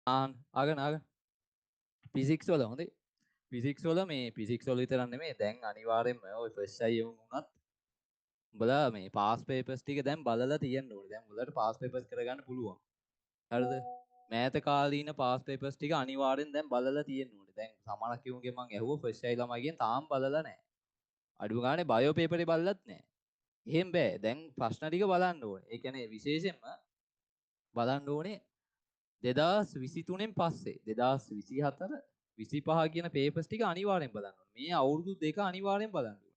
ආගන physics වල හොඳේ physics වල මේ ෆිසික්ස් වල විතරක් නෙමෙයි දැන් අනිවාර්යෙන්ම ඔය ෆස්ට් අයි වුණත් උඹලා මේ පාස් පේපර්ස් ටික දැන් බලලා තියෙන්න ඕනේ. දැන් උඹලට පාස් පේපර්ස් කරගන්න පුළුවන්. හරිද? මෑත කාලීන පාස් පේපර්ස් ටික අනිවාර්යෙන් දැන් බලලා තියෙන්න ඕනේ. දැන් සමහර කිව්වගේ මං ඇහුවා ෆස්ට් අයි ළමයිගෙන් තාම බලලා නැහැ. අඩු ගානේ බයෝ පේපරේ බලලත් නැහැ. එහෙම බෑ. දැන් ප්‍රශ්න ටික බලන්න ඕනේ. ඒ කියන්නේ විශේෂයෙන්ම බලන්න ඕනේ 2023න් පස්සේ 2024 25 කියන පේපර්ස් ටික අනිවාර්යෙන් බලන්න ඕනේ. මේ අවුරුදු දෙක අනිවාර්යෙන් බලන්න ඕනේ.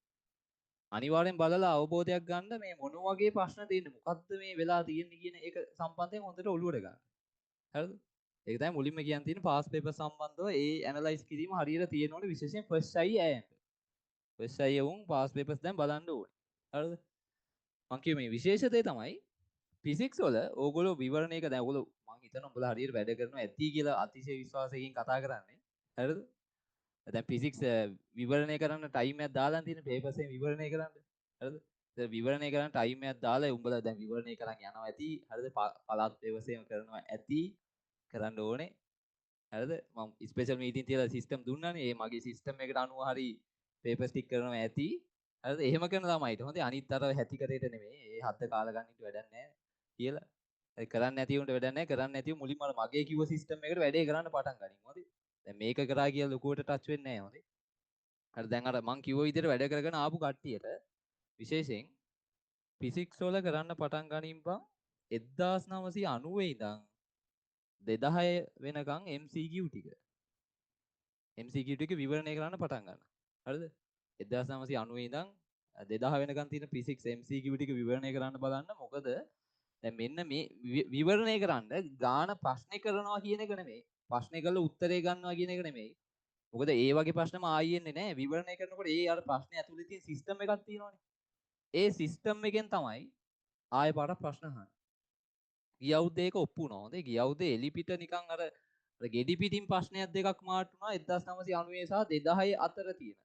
අනිවාර්යෙන් බලලා අවබෝධයක් ගන්න මේ මොන වගේ ප්‍රශ්න තියෙන්නේ මොකද්ද මේ වෙලා තියෙන්නේ කියන එක සම්බන්ධයෙන් හොඳට ඔලුවට ගන්න. හරිද? ඒක තමයි මුලින්ම කියන්න තියෙන පාස් පේපර් සම්බන්ධව ඒ ඇනලයිස් කිරීම හරියට තියෙන්න ඕනේ විශේෂයෙන් ෆස්ට් අයි ඇයන්ට. ෆස්ට් අයි වුන් පාස් පේපර්ස් දැන් බලන්න ඕනේ. හරිද? මං කිය මේ විශේෂ දේ තමයි ෆිසික්ස් වල ඕගොල්ලෝ විවරණයක දැන් ඕගොල්ලෝ මං හිතනවා උඹලා හරියට වැඩ කරනවා ඇති කියලා අතිශය විශ්වාසයෙන් කතා කරන්නේ. හරිද? දැන් ෆිසික්ස් විවරණය කරන්න ටයිම් එකක් දාලා තියෙන පේපර්ස් එකෙන් විවරණය කරන්න. හරිද? දැන් විවරණය කරන්න ටයිම් එකක් දාලා උඹලා දැන් විවරණය කරන් යනවා ඇති. හරිද? පළාත් පේපර්ස් එකම කරනවා ඇති. කරන්න ඕනේ. හරිද? මම ස්පෙෂල් මීටින් තියලා සිස්ටම් දුන්නානේ. ඒ මගේ සිස්ටම් එකට අනුව හරි පේපර්ස් ටික කරනවා ඇති. හරිද? එහෙම කරන ළමයිට හොඳේ අනිත් අර හැටි කරේට නෙමෙයි. ඒ හද්ද කාලා ගන්න ඉන්න වැඩක් නැහැ කියලා. ඒ කරන්නේ නැති උන්ට වැඩක් නැහැ. කරන්නේ නැතිව මුලින්ම මගේ කිව්ව සිස්ටම් එකට වැඩේ කරන්න පටන් ගනින්. හොඳේ. දැන් මේක කරා කියලා ලොකුවට ටච් වෙන්නේ නැහැ. හොඳේ. හරි දැන් අර මං කිව්ව විදිහට වැඩ කරගෙන ආපු කට්ටියට විශේෂයෙන් ෆිසික්ස් වල කරන්න පටන් ගනින්පන් 1990 ඉඳන් 2006 වෙනකන් MCQ ටික MCQ ටික විවරණය කරන්න පටන් ගන්න. හරිද? 1990 ඉඳන් 2000 වෙනකන් තියෙන ෆිසික්ස් MCQ ටික විවරණය කරන්න බලන්න. මොකද දැන් මෙන්න මේ විවරණය කරන්න ගාන ප්‍රශ්නේ කරනවා කියන එක නෙමෙයි. ප්‍රශ්නේ කරලා උත්තරේ ගන්නවා කියන එක නෙමෙයි. මොකද ඒ වගේ ප්‍රශ්නම ආයෙන්නේ නැහැ. විවරණය කරනකොට ඒ අර ප්‍රශ්නේ ඇතුලේ තියෙන සිස්ටම් එකක් තියෙනවානේ. ඒ සිස්ටම් එකෙන් තමයි ආයෙ පාරක් ප්‍රශ්න අහන්නේ. ගිය අවුරුද්දේ ඒක ඔප්පු වුණා. හොඳේ ගිය අවුරුද්දේ එලිපිට නිකන් අර ගෙඩි පිටින් ප්‍රශ්නයක් දෙකක් මාට් වුණා 1990 සහ 2006 අතර තියෙන.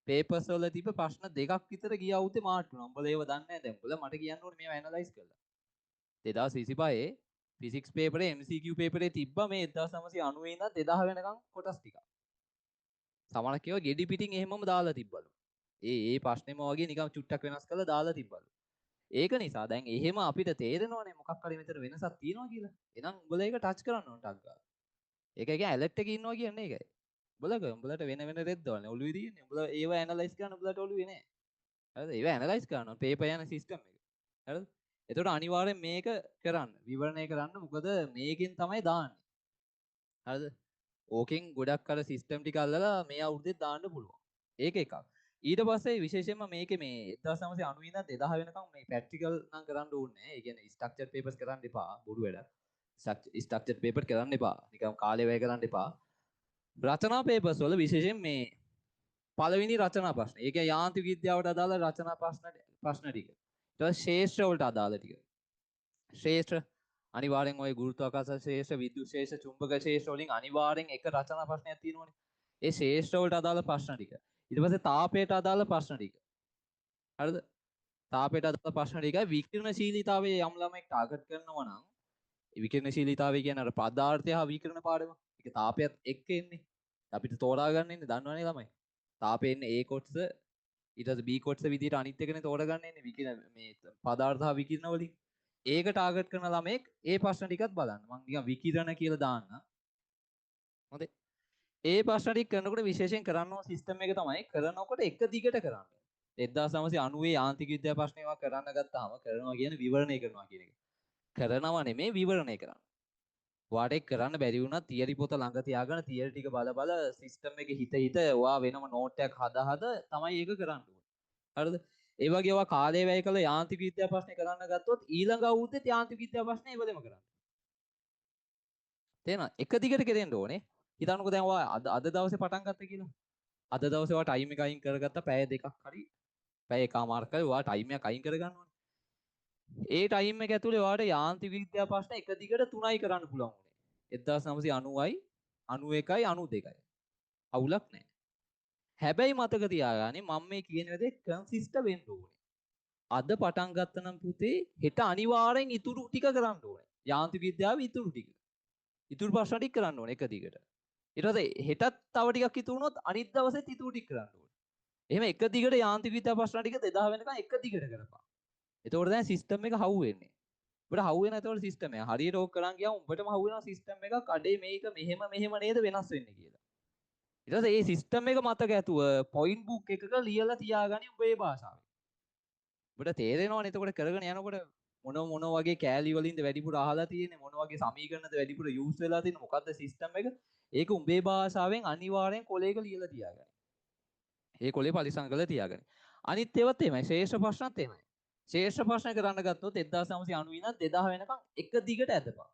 පේපර්ස් වල තිබ්බ ප්‍රශ්න දෙකක් විතර ගිය අවුරුද්දේ මාට් වුණා. උඹලා ඒව දන්නේ නැහැ දැන්. උඹලා මට කියන්න ඕනේ මේවා ඇනලයිස් කරලා. 2025 ෆිසික්ස් පේපරේ MCQ පේපරේ තිබ්බා මේ 1990 ඉඳන් 2000 වෙනකන් කොටස් ටිකක්. සමහරක් ඒවා ගෙඩි පිටින් එහෙමම දාලා තිබ්බලු. ඒ ප්‍රශ්නෙම වගේ නිකන් චුට්ටක් වෙනස් කරලා දාලා තිබ්බලු. ඒක නිසා දැන් එහෙම අපිට තේරෙනවනේ මොකක් හරි මෙතන වෙනසක් තියෙනවා කියලා. එහෙනම් උඹලා ඒක ටච් කරන්න ඕන ටක් ගාලා. ඒක කියන්නේ ඇලර්ට් එකේ ඉන්නවා කියන්නේ ඒකයි. උඹලට වෙන වෙන රෙද්දවල්නේ ඔළුවේ තියෙන්නේ. උඹලා ඒව ඇනලයිස් කරන්න උඹලට ඔළුවේ නෑ. හරිද? ඒව ඇනලයිස් කරනවා පේපර් යන සිස්ටම් එක. හරිද? එතකොට අනිවාර්යෙන් මේක කරන්න. විවරණය කරන්න. මොකද මේකෙන් තමයි දාන්නේ. හරිද? ඕකෙන් ගොඩක් අර සිස්ටම් ටික අල්ලලා මේ අවුරුද්දේ දාන්න පුළුවන්. ඒක එකක්. ඊට පස්සේ විශේෂයෙන්ම මේකේ මේ 1990 ඉඳන් 2000 වෙනකම් මේ ප්‍රැක්ටිකල් නම් කරන්න ඕනේ නැහැ. ඒ කියන්නේ ස්ට්‍රක්චර් පේපර්ස් කරන්න එපා. බොරු වැඩක්. ස්ට්‍රක්චර් පේපර් කරන්න එපා. නිකන් කාලේ වැය කරන්න එපා. රචනා පේපර්ස් වල විශේෂයෙන් මේ පළවෙනි රචනා ප්‍රශ්න. ඒ කියන්නේ යාන්ත්‍රික විද්‍යාවට අදාළ රචනා ප්‍රශ්න ටික. ඊට පස්සේ ශේෂ්ත්‍ර වලට අදාළ ටික. ශේෂ්ත්‍ර අනිවාර්යෙන් ওই ගුරුත්වාකර්ෂණ ශේෂ්ත්‍ර විද්‍යුත් ශේෂ්ත්‍ර චුම්බක ශේෂ්ත්‍ර වලින් අනිවාර්යෙන් එක රචනා ප්‍රශ්නයක් තියෙනවනේ. ඒ ශේෂ්ත්‍ර වලට අදාළ ප්‍රශ්න ටික. ඊට පස්සේ තාපයට අදාළ ප්‍රශ්න ටික. හරිද? තාපයට අදාළ ප්‍රශ්න ටිකයි විකිරණශීලීතාවයේ යම් ළමෙක් ටාගට් කරනවා නම් ඒ විකිරණශීලීතාවය කියන්නේ අර පදාර්ථය හා විකිරණ පාඩම. ඒක තාපයත් එක්ක එන්නේ. අපිට තෝරා ගන්න ඉන්නේ දන්නවනේ ළමයි. තාපේ එන්නේ A කොටස ඊට පස්සේ B කොටස විදිහට අනිත් එකනේ තෝරගන්න ඉන්නේ විකිරණ මේ පදාර්ථ හා විකිරණ වලින්. ඒක ටාගට් කරන ළමෙක් ඒ ප්‍රශ්න ටිකත් බලන්න. මම නිකන් විකිරණ කියලා දාන්න. හොඳේ. ඒ ප්‍රශ්න ටික කරනකොට විශේෂයෙන් කරන්න ඕන සිස්ටම් එක තමයි කරනකොට එක දිගට කරන්න. 1990 යාන්ත්‍රික විද්‍යා ප්‍රශ්න ඒවා කරන්න ගත්තාම කරනවා කියන්නේ විවරණය කරනවා කියන එක. කරනවා නෙමෙයි විවරණය කරන්න. ඔයාට ඒක කරන්න බැරි වුණා තියරි පොත ළඟ තියාගෙන තියරි ටික බල සිස්ටම් එකේ හිත ඔයා වෙනම නෝට් එකක් හදා තමයි ඒක කරන්න ඕනේ. හරිද? ඒ වගේ ඔයා කාලය වැය කළ යාන්ත්‍රික විද්‍යා ප්‍රශ්නේ කරන්න ගත්තොත් ඊළඟ අවුරුද්දේ යාන්ත්‍රික විද්‍යා ප්‍රශ්නේ ඒවලම කරන්න. තේරෙනවද? එක දිගට කෙරෙන්න ඕනේ. හිතන්නකෝ දැන් ඔයා අද දවසේ පටන් ගත්ත කියලා. අද දවසේ ඔයා ටයිම් එක අයින් කරගත්ත පැය දෙකක් හරි පැය එකමාරක් හරි ඔයා ටයිම් එකක් අයින් කරගන්න ඕනේ. ඒ ටයිම් එක ඇතුලේ ඔයාට යාන්ත්‍රික විද්‍යා ප්‍රශ්න එක දිගට 3යි කරන්න පුළුවන් උනේ. 1990යි 91යි 92යි. අවුලක් නැහැ. හැබැයි මතක තියාගන්න මම මේ කියන දේ කන්සිස්ටන්ට් වෙන්න ඕනේ. අද පටන් ගත්ත නම් පුතේ හෙට අනිවාර්යෙන් ඉතුරු ටික කරන්න ඕනේ. යාන්ත්‍රික විද්‍යාවේ ඉතුරු ටික. ඉතුරු ප්‍රශ්න ටික කරන්න ඕනේ එක දිගට. ඊට පස්සේ හෙටත් තව ටිකක් ඉතුරු වුණොත් අනිත් දවසෙත් ඉතුරු ටික කරන්න ඕනේ. එහෙම එක දිගට යාන්ත්‍රික විද්‍යා ප්‍රශ්න ටික 2000 වෙනකන් එක දිගට කරපන්. එතකොට දැන් සිස්ටම් එක හවු වෙන්නේ. උඹට හවු වෙන එතකොට සිස්ටම් එක. හරියට ඕක කරන් ගියාම උඹටම හවු වෙනවා සිස්ටම් එකක් අඩේ මේක මෙහෙම නේද වෙනස් වෙන්නේ කියලා. ඊට පස්සේ මේ සිස්ටම් එක මතක ඇතුව පොයින්ට් බුක් එකක ලියලා තියාගනි උඹේ භාෂාවෙන්. උඹට තේරෙනවනේ එතකොට කරගෙන යනකොට මොන වගේ කෑලි වලින්ද වැඩිපුර අහලා තියෙන්නේ මොන වගේ සමීකරණද වැඩිපුර යූස් වෙලා තියෙන්නේ මොකද්ද සිස්ටම් එක ඒක උඹේ භාෂාවෙන් අනිවාර්යෙන් කොලයක ලියලා තියාගන්න. ඒ කොලේ පරිසම් කරලා තියාගන්න. අනිත් ඒවත් එහෙමයි ශ්‍රේෂ්ඨ ප්‍රශ්නත් එහෙමයි. ශ්‍රේෂ්ඨ ප්‍රශ්න කරන්න ගත්තොත් 1990 ඉඳන් 2000 වෙනකන් එක දිගට ඇදපන්.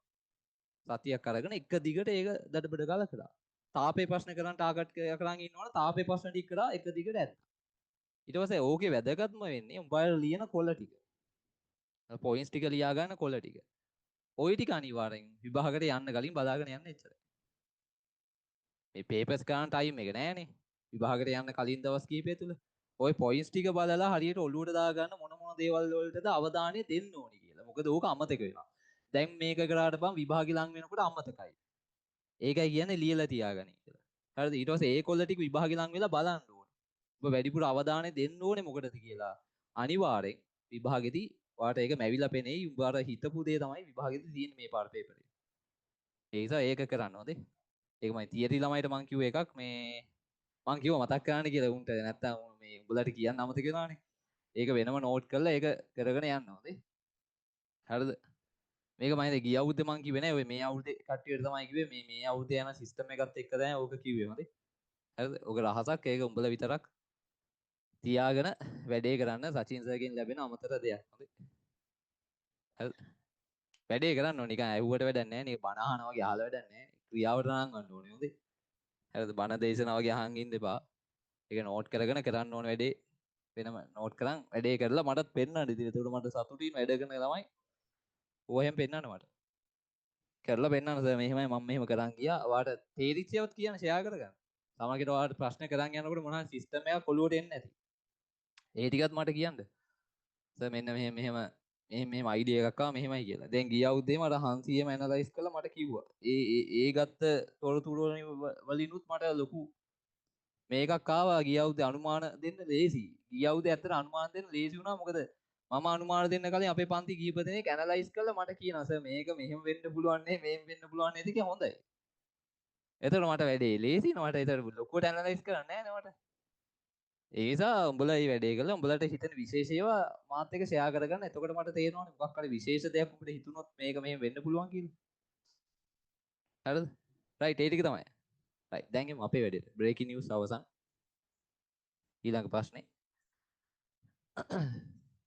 සතියක් අරගෙන එක දිගට ඒක දඩබඩ ගාලා කළා. තාපේ ප්‍රශ්න කරන් ටාගට් කරන් ඉන්නවනේ තාපේ ප්‍රශ්න ටික කරා එක දිගට ඇද්දා. ඊට පස්සේ ඕකේ වැදගත්ම වෙන්නේ උඹලා ලියන කොළ ටික. පොයින්ට්ස් ටික ලියා ගන්න කොළ ටික. ওই ටික අනිවාර්යෙන් විභාගයට යන්න කලින් බලාගෙන යන්න එච්චරයි. මේ පේපර්ස් ගන්න ටයිම් එක නෑනේ. විභාගයට යන්න කලින් දවස් කීපය තුල ওই පොයින්ට්ස් ටික බලලා හරියට ඔලුවට දාගන්න මොන දේවල් වලටද අවධානය දෙන්න ඕනි කියලා. මොකද ඕක අමතක වෙනවා. දැන් මේක කරාට බං විභාගෙ ලඟ වෙනකොට අමතකයි. ඒකයි කියන්නේ ලියලා තියාගනි කියලා. හරිද? ඊට පස්සේ ඒ කොල්ල ටික විභාගෙ ලඟ වෙලා බලන්න ඕනේ. ඔබ වැඩිපුර අවධානය දෙන්න ඕනේ මොකටද කියලා. අනිවාර්යෙන් විභාගෙදී ඔයාට ඒක මැවිලා පෙනෙයි. උඹ අර හිතපු දේ තමයි විභාගෙදී තියෙන්නේ මේ පාර පේපරේ. ඒ නිසා ඒක කරන්න ඕනේ. ඒකමයි තියරි ළමයිට මං කිව්ව එකක් මේ මං කිව්ව මතක් කරන්න කියලා උන්ට නැත්තම් මේ උඹලට කියන්න අමතක වෙනවානේ. ඒක වෙනම නෝට් කරලා ඒක කරගෙන යන්න ඕනේ. හරිද? මේක මම ගිය අවුරුද්දේ මං කිව්වේ නෑ ඔය මේ අවුරුද්දේ කට්ටියට තමයි කිව්වේ මේ අවුරුද්දේ යන සිස්ටම් එකත් එක්ක දැන් ඕක කිව්වේ මදි. හරිද? ඕක රහසක් ඒක උඹලා විතරක් තියාගෙන වැඩේ කරන්න සචින් සර්ගෙන් ලැබෙන අමතර දෙයක්. හරි? හරිද? වැඩේ කරන්න ඕනේ නිකන් ඇහුවට වැඩක් නෑ නේ බණ අහනවා වගේ අහලා වැඩක් නෑ. ක්‍රියාවට නම් ගන්න ඕනේ හොඳේ. හරිද? බණ දේශනා වගේ අහන් ඉන්න එපා. ඒක නෝට් කරගෙන කරන්න ඕනේ වැඩේ. වෙනම නෝට් කරන් වැඩේ කරලා මටත් පෙන්නන්න ඉතින් ඒකට මට සතුටින් වැඩ කරන ළමයි ඕහෙන් පෙන්නන්න මට. කරලා පෙන්නන්න සර් මෙහෙමයි මම මෙහෙම කරන් ගියා. ඔයාට තේරිච්චයවත් කියන්න ෂෙයා කරගන්න. සමහරවිට ඔයාලට ප්‍රශ්න කරන් යනකොට මොනවා සිස්ටම් එකක් ඔලුවට එන්නේ නැති. ඒ ටිකත් මට කියන්න. සර් මෙන්න මෙහෙම අයිඩියා එකක් ආවා මෙහෙමයි කියලා. දැන් ගිය අවුරුද්දේ මට 100ම ඇනලයිස් කරලා මට කිව්වා. ඒ ගත්ත තොරතුරු වලිනුත් මට ලොකු මේකක් ආවා ගිය අවුරුද්දේ අනුමාන දෙන්න ලේසි. ගිය අවුරුද්දේ ඇත්තට අනුමාන දෙන්න ලේසි වුණා මොකද මම අනුමාන දෙන්න කලින් අපේ පන්ති කීප දෙනෙක් ඇනලයිස් කරලා මට කියනවා සර් මේක මෙහෙම වෙන්න පුළුවන් නේ මෙහෙම වෙන්න පුළුවන් නේද කියලා හොඳයි. එතකොට මට වැඩේ ලේසි මට එතකොට ලොකුවට ඇනලයිස් කරන්න නෑ නේ මට. ඒ නිසා උඹලා මේ වැඩේ කළා උඹලට හිතෙන විශේෂ ඒවා මාත් එක්ක ෂෙයා කරගන්න. එතකොට මට තේරෙනවානේ මොකක් හරි විශේෂ දෙයක් උඹට හිතුනොත් මේක මෙහෙම වෙන්න පුළුවන් කියලා. හරිද? රයිට් ඒ ටික තමයි. රයිට් දැන් එමු අපේ වැඩේට. බ්‍රේකින් නිවුස් අවසන්. ඊළඟ ප්‍රශ්නේ